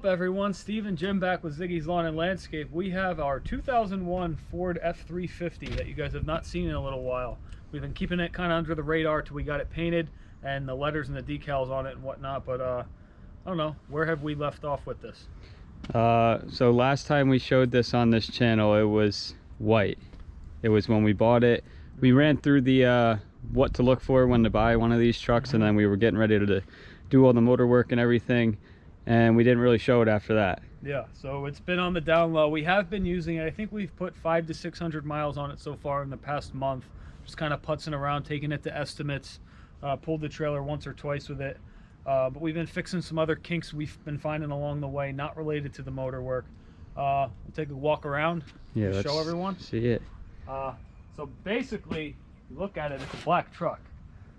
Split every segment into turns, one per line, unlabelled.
up, everyone? Steve and Jim back with Ziggy's Lawn and Landscape. We have our 2001 Ford F350 that you guys have not seen in a little while. We've been keeping it kind of under the radar till we got it painted and the letters and the decals on it and whatnot, but I don't know, where have we left off with this?
So last time we showed this on this channel, it was white. It was when we bought it. We ran through the what to look for when to buy one of these trucks, and then we were getting ready to do all the motor work and everything, and we didn't really show it after that.
Yeah, so it's been on the down low. We have been using it. I think we've put 500 to 600 miles on it so far in the past month, just kind of putzing around, taking it to estimates, pulled the trailer once or twice with it, but we've been fixing some other kinks we've been finding along the way, not related to the motor work. We'll take a walk around,
Yeah,
show everyone.
See it.
So basically, you look at it, it's a black truck.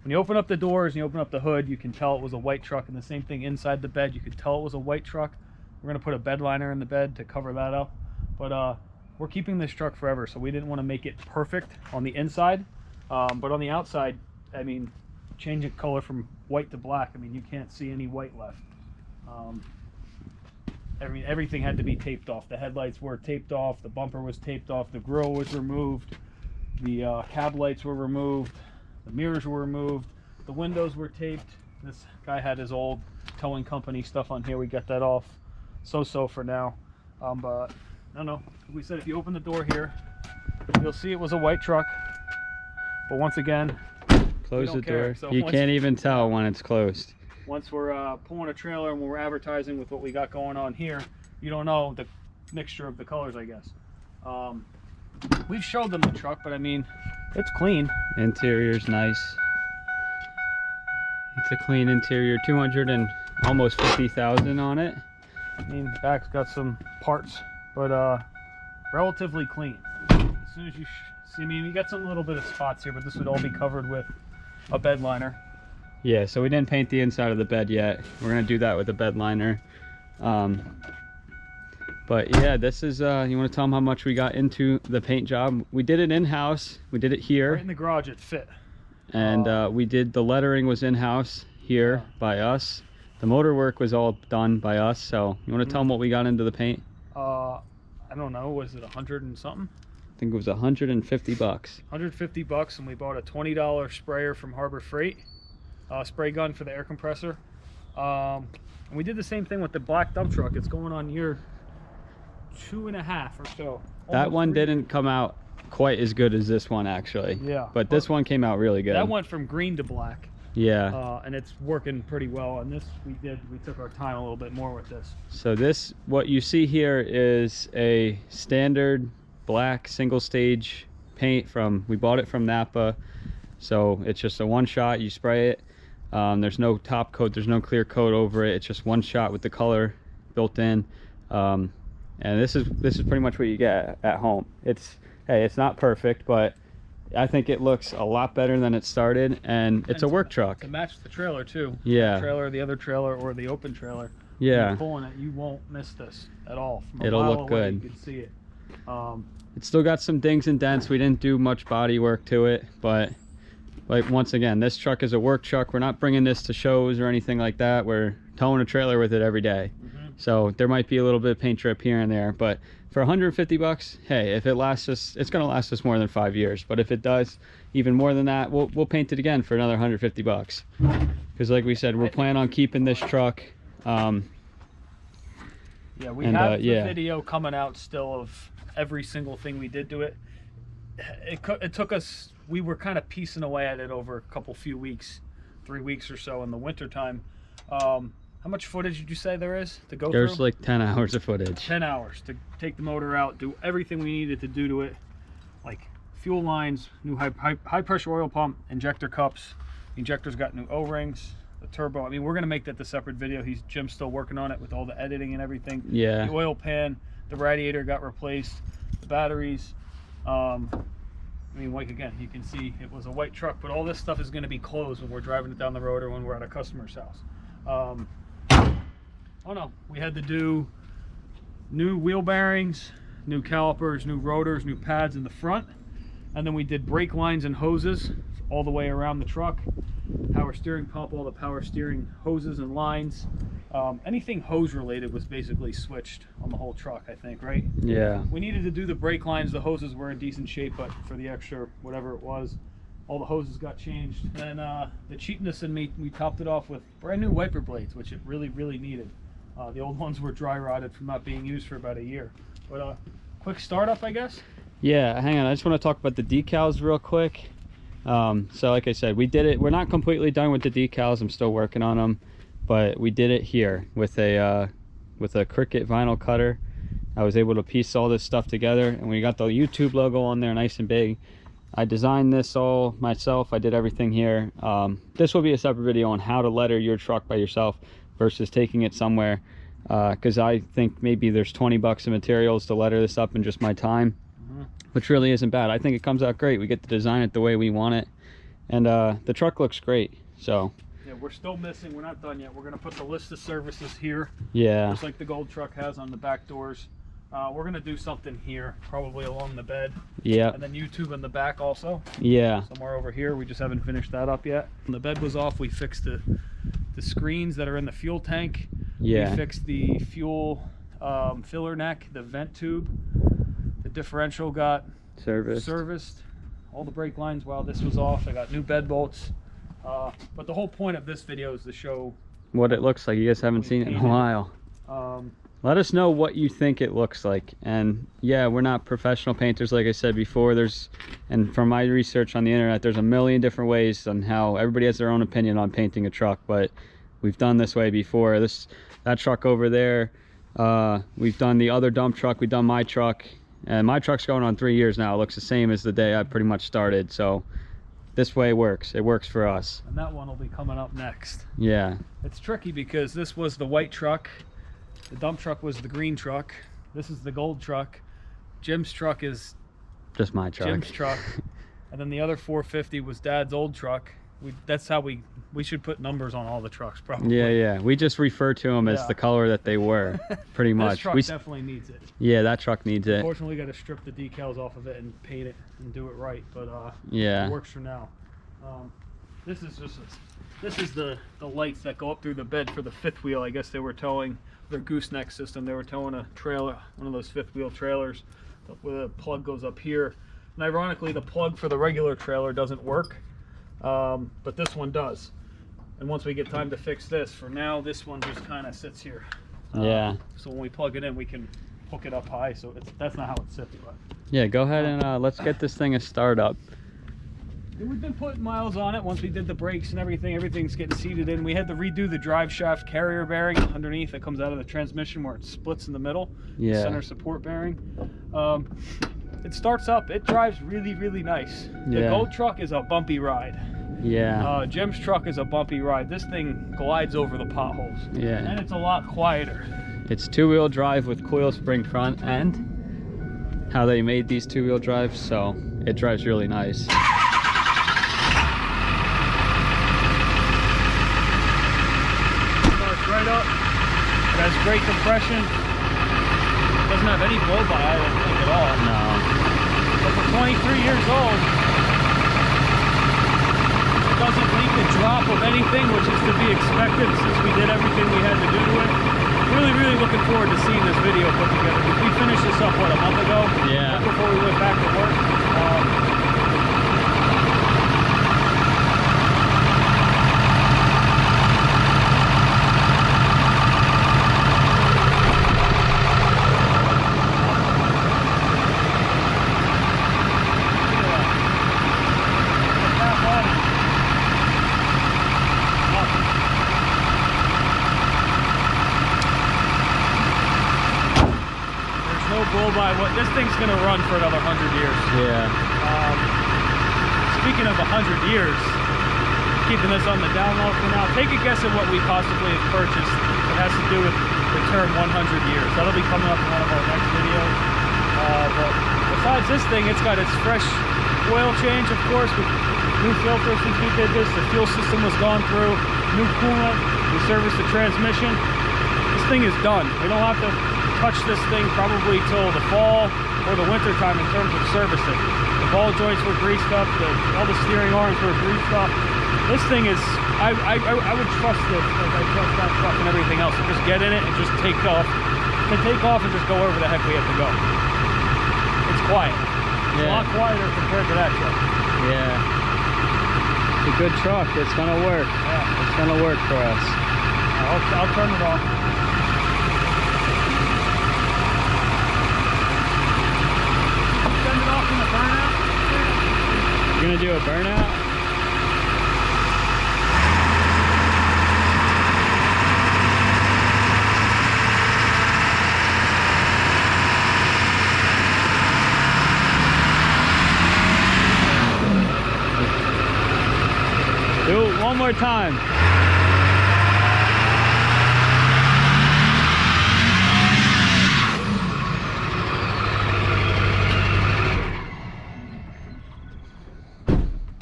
When you open up the doors and you open up the hood, you can tell it was a white truck, and the same thing inside the bed, you could tell it was a white truck. We're going to put a bed liner in the bed to cover that up, but we're keeping this truck forever, so we didn't want to make it perfect on the inside, but on the outside, I mean, change it color from white to black, I mean, you can't see any white left. Everything had to be taped off. The headlights were taped off, the bumper was taped off, the grille was removed, the cab lights were removed, the mirrors were removed, the windows were taped. This guy had his old towing company stuff on here. We got that off so for now, but I don't know, we said if you open the door here, you'll see it was a white truck, but once again,
Close the door.
So
you can't even tell when it's closed.
Once we're pulling a trailer and we're advertising with what we got going on here, you don't know the mixture of the colors, I guess. We've showed them the truck, but I mean, it's clean.
Interior's nice. It's a clean interior. 200 and almost 50,000 on it.
I mean, back's got some parts, but relatively clean. As soon as you see, I mean, you got some little bit of spots here, but this would all be covered with a bed liner.
Yeah, so we didn't paint the inside of the bed yet. We're gonna do that with a bed liner. But yeah, this is, you wanna tell them how much we got into the paint job? We did it in-house, we did it here.
Right in the garage, it fit.
And we did, the lettering was in-house here by us. The motor work was all done by us, so you wanna tell them what we got into the paint?
I don't know, was it 100 and something?
I think it was 150 bucks.
150 bucks, and we bought a $20 sprayer from Harbor Freight. Spray gun for the air compressor, and we did the same thing with the black dump truck. It's going on year 2.5 or so.
That one didn't come out quite as good as this one, actually.
Yeah,
but this one came out really good.
That went from green to black.
Yeah,
and it's working pretty well. And this we took our time a little bit more with this.
So this, what you see here, is a standard black single stage paint from, we bought it from Napa. So it's just a one shot, you spray it. There's no top coat, there's no clear coat over it. It's just one shot with the color built in, and this is pretty much what you get at home. It's, hey, it's not perfect, but I think it looks a lot better than it started, and it's a work truck
to match the trailer too.
Yeah,
the trailer, the other trailer, or the open trailer.
Yeah,
when you're pulling it, you won't miss this at all. From
it'll look good.
You can see it.
It's still got some dings and dents. We didn't do much body work to it, but like, once again, this truck is a work truck. We're not bringing this to shows or anything like that. We're towing a trailer with it every day. So there might be a little bit of paint drip here and there, but for 150 bucks, hey, if it lasts us, it's going to last us more than 5 years. But if it does even more than that, we'll paint it again for another 150 bucks. Because like we said, we're planning on keeping this truck.
Yeah, we have the video coming out still of every single thing we did to it. It took us, we were kind of piecing away at it over a few weeks, 3 weeks or so in the winter time. How much footage did you say there is to go through?
There's like 10 hours of footage.
10 hours to take the motor out, do everything we needed to do to it, like fuel lines, new high pressure oil pump, injector cups. The injector's got new O-rings, the turbo. I mean, we're gonna make that the separate video. Jim's still working on it with all the editing and everything.
Yeah.
The oil pan, the radiator got replaced, the batteries. I mean, like, again, you can see it was a white truck, but all this stuff is going to be closed when we're driving it down the road or when we're at a customer's house. Oh no, we had to do new wheel bearings, new calipers, new rotors, new pads in the front, and then we did brake lines and hoses all the way around the truck. Power steering pump, all the power steering hoses and lines. Anything hose related was basically switched on the whole truck, I think, right?
Yeah.
We needed to do the brake lines. The hoses were in decent shape, but for the extra whatever it was, all the hoses got changed. And the cheapness in me, we topped it off with brand new wiper blades, which it really, really needed. The old ones were dry rotted from not being used for about a year. But quick startup, I guess.
Yeah, hang on. I just want to talk about the decals real quick. So like I said, we did it. We're not completely done with the decals. I'm still working on them, but we did it here with a Cricut vinyl cutter. I was able to piece all this stuff together, and we got the YouTube logo on there nice and big. I designed this all myself. I did everything here. This will be a separate video on how to letter your truck by yourself versus taking it somewhere, because I think maybe there's 20 bucks of materials to letter this up in just my time, which really isn't bad. I think it comes out great. We get to design it the way we want it, and the truck looks great. So
yeah, we're still missing, we're not done yet. We're going to put the list of services here,
yeah,
just like the gold truck has on the back doors. We're going to do something here, probably along the bed.
Yeah.
And then YouTube in the back also.
Yeah.
Somewhere over here. We just haven't finished that up yet. When the bed was off, we fixed the screens that are in the fuel tank.
Yeah.
We fixed the fuel filler neck, the vent tube. The differential got serviced. All the brake lines while this was off. I got new bed bolts. But the whole point of this video is to show
what it looks like. You guys haven't seen it in a while. Let us know what you think it looks like. And yeah, we're not professional painters, like I said before. And from my research on the internet, there's a million different ways on how everybody has their own opinion on painting a truck, but we've done this way before. That truck over there, we've done the other dump truck, we've done my truck, and my truck's going on 3 years now. It looks the same as the day I pretty much started. So this way works. It works for us.
And that one will be coming up next.
Yeah.
It's tricky because this was the white truck. The dump truck was the green truck. This is the gold truck. Jim's truck is
just my truck.
Jim's truck. And then the other 450 was Dad's old truck. That's how we should put numbers on all the trucks, probably.
Yeah. We just refer to them as the color that they were, pretty much.
This truck definitely needs it.
Yeah, that truck needs it.
Unfortunately, we got to strip the decals off of it and paint it and do it right, but
yeah,
it works for now. This is the lights that go up through the bed for the fifth wheel. I guess they were towing their gooseneck system. They were towing a trailer, one of those fifth wheel trailers, where the plug goes up here. And ironically, the plug for the regular trailer doesn't work, but this one does. And once we get time to fix this, for now, this one just kind of sits here.
Yeah.
So when we plug it in, we can hook it up high. So that's not how it sits. But
yeah, go ahead and let's get this thing a start up.
We've been putting miles on it. Once we did the brakes and everything's getting seated in. We had to redo the drive shaft carrier bearing underneath that comes out of the transmission where it splits in the middle.
Yeah.
The center support bearing. It starts up. It drives really, really nice. The gold truck is a bumpy ride.
Yeah.
Jim's truck is a bumpy ride. This thing glides over the potholes.
Yeah.
And it's a lot quieter.
It's two-wheel drive with coil spring front end. How they made these two-wheel drives, so it drives really nice.
Right up. It has great compression. It doesn't have any blow-by, I don't think, at all.
No.
But for 23 years old, it doesn't leak a drop of anything, which is to be expected since we did everything we had to do to it. Really, really looking forward to seeing this video put together. We finished this up, what, a month ago?
Yeah.
Right before we went back to work. By what this thing's gonna run for another 100 years.
Yeah.
Speaking of 100 years, keeping this on the down low for now, take a guess at what we possibly have purchased that has to do with the term 100 years. That'll be coming up in one of our next videos. But besides this thing, it's got its fresh oil change, of course, with new filters since we did this. The fuel system was gone through, new coolant. We serviced the transmission. This thing is done. We don't have to touch this thing probably till the fall or the winter time in terms of servicing. The ball joints were greased up, all the steering arms were greased up. This thing is, I would trust this like I trust that truck and everything else. So just get in it and just take off. To take off and just go wherever the heck we have to go. It's quiet. It's a lot quieter compared to that truck.
Yeah. It's a good truck. It's gonna work. Yeah. It's gonna work for us.
I'll turn it off. Send it off in the burnout.
You're gonna do a burnout? Do it one more time.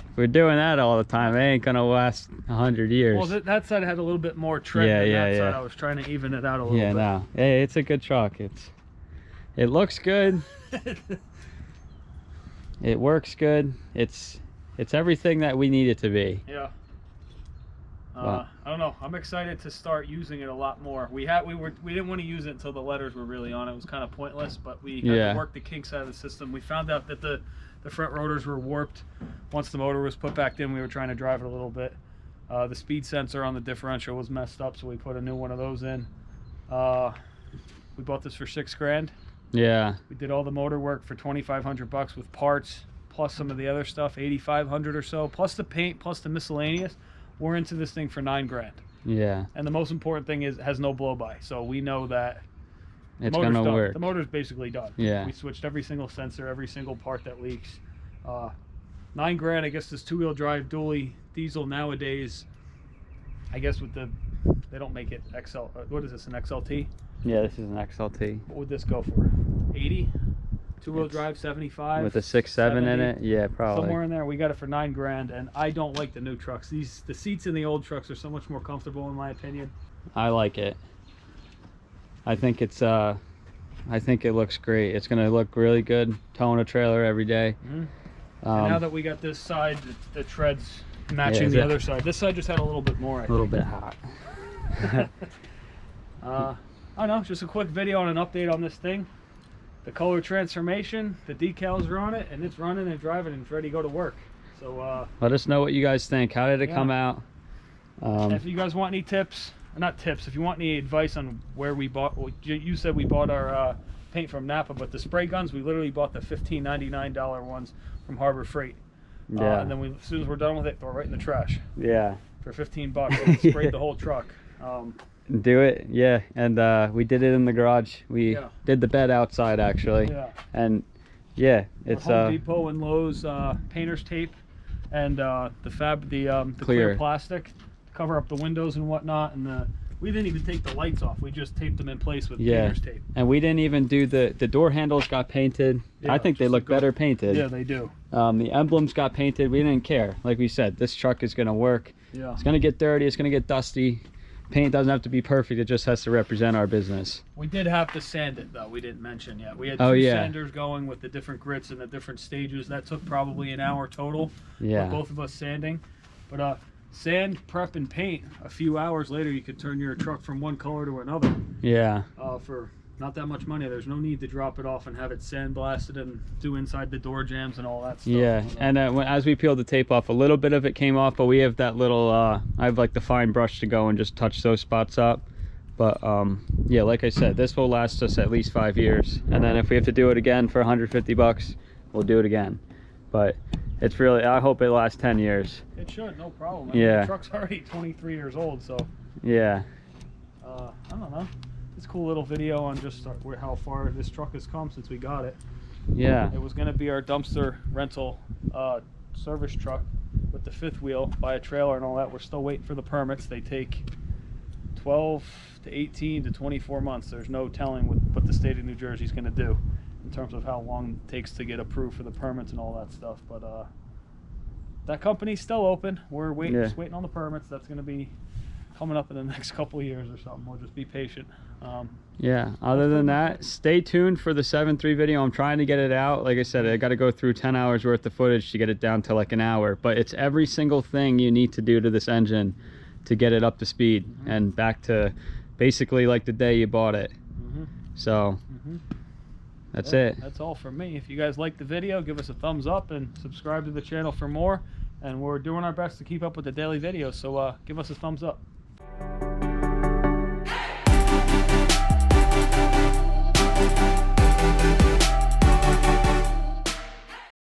If we're doing that all the time, it ain't gonna last 100 years.
Well, that side had a little bit more tread than that side. I was trying to even it out a little bit.
Yeah, no. Hey, it's a good truck. It looks good. It works good. It's everything that we need it to be.
Yeah. I don't know. I'm excited to start using it a lot more. We didn't want to use it until the letters were really on. It was kind of pointless, but we had to work the kinks out of the system. We found out that the front rotors were warped. Once the motor was put back in, we were trying to drive it a little bit. The speed sensor on the differential was messed up, so we put a new one of those in. We bought this for $6 grand.
Yeah.
We did all the motor work for $2,500 with parts, plus some of the other stuff, $8,500 or so, plus the paint, plus the miscellaneous. We're into this thing for $9 grand.
Yeah.
And the most important thing is it has no blow-by, so we know that
it's gonna work.
The motor's basically done.
Yeah.
We switched every single sensor, every single part that leaks. $9 grand. I guess this two-wheel drive dually diesel nowadays. I guess they don't make it XL. What is this? An XLT?
Yeah, this is an XLT.
What would this go for? 80. Two-wheel drive, 75
with a 6.7 in it. Yeah, probably
somewhere in there. We got it for $9 grand, and I don't like the new trucks. The seats in the old trucks are so much more comfortable, in my opinion.
I like it. I think it looks great. It's gonna look really good towing a trailer every day.
Mm-hmm. And now that we got this side, the treads matching the other side. This side just had a little bit more.
A little bit hot.
I don't know. Just a quick video and an update on this thing. The color transformation, the decals are on it, and it's running and driving and it's ready to go to work. So
let us know what you guys think. How did it come out?
If you guys want any tips, not tips, if you want any advice on where we bought, well, you said we bought our paint from Napa, but the spray guns, we literally bought the $15.99 ones from Harbor Freight.
Yeah.
And then as soon as we're done with it, throw it right in the trash.
Yeah.
For $15, we sprayed the whole truck.
Do it, yeah. And we did it in the garage. We did the bed outside actually. Yeah. And yeah, it's
Home Depot and Lowe's painter's tape and the clear plastic to cover up the windows and whatnot. And we didn't even take the lights off. We just taped them in place with painter's tape.
And we didn't even do the door handles got painted. I think they look better painted.
Yeah, they do.
The emblems got painted. We didn't care. Like we said, this truck is gonna work. Yeah. It's gonna get dirty. It's gonna get dusty. Paint doesn't have to be perfect. It just has to represent our business.
We did have to sand it though. We didn't mention yet. We had two sanders going with the different grits and the different stages. That took probably an hour total. Yeah. For both of us sanding. But sand, prep, and paint. A few hours later, you could turn your truck from one color to another. Yeah. For not that much money. There's no need to drop it off and have it sandblasted and do inside the door jams and all that stuff. Yeah, and as we peeled the tape off, a little bit of it came off, but we have that little, I have like the fine brush to go and just touch those spots up. But yeah, like I said, this will last us at least 5 years. And then if we have to do it again for $150, we'll do it again. But it's really, I hope it lasts 10 years. It should, no problem. I mean, the truck's already 23 years old, so.
Yeah.
I don't know. It's a cool little video on just how far this truck has come since we got it. Yeah. It was going to be our dumpster rental service truck with the fifth wheel by a trailer and all that. We're still waiting for the permits. They take 12 to 18 to 24 months. There's no telling what the state of New Jersey is going to do in terms of how long it takes to get approved for the permits and all that stuff. But that company's still open. We're just waiting on the permits. That's going to be coming up in the next couple of years or something. We'll just be patient.
Yeah, other than that, stay tuned for the 7.3 video. I'm trying to get it out. Like I said, I got to go through 10 hours worth of footage to get it down to like an hour, but it's every single thing you need to do to this engine to get it up to speed and back to basically like the day you bought it. So that's it.
That's all from me. If you guys like the video, give us a thumbs up and subscribe to the channel for more, and we're doing our best to keep up with the daily videos, so give us a thumbs up.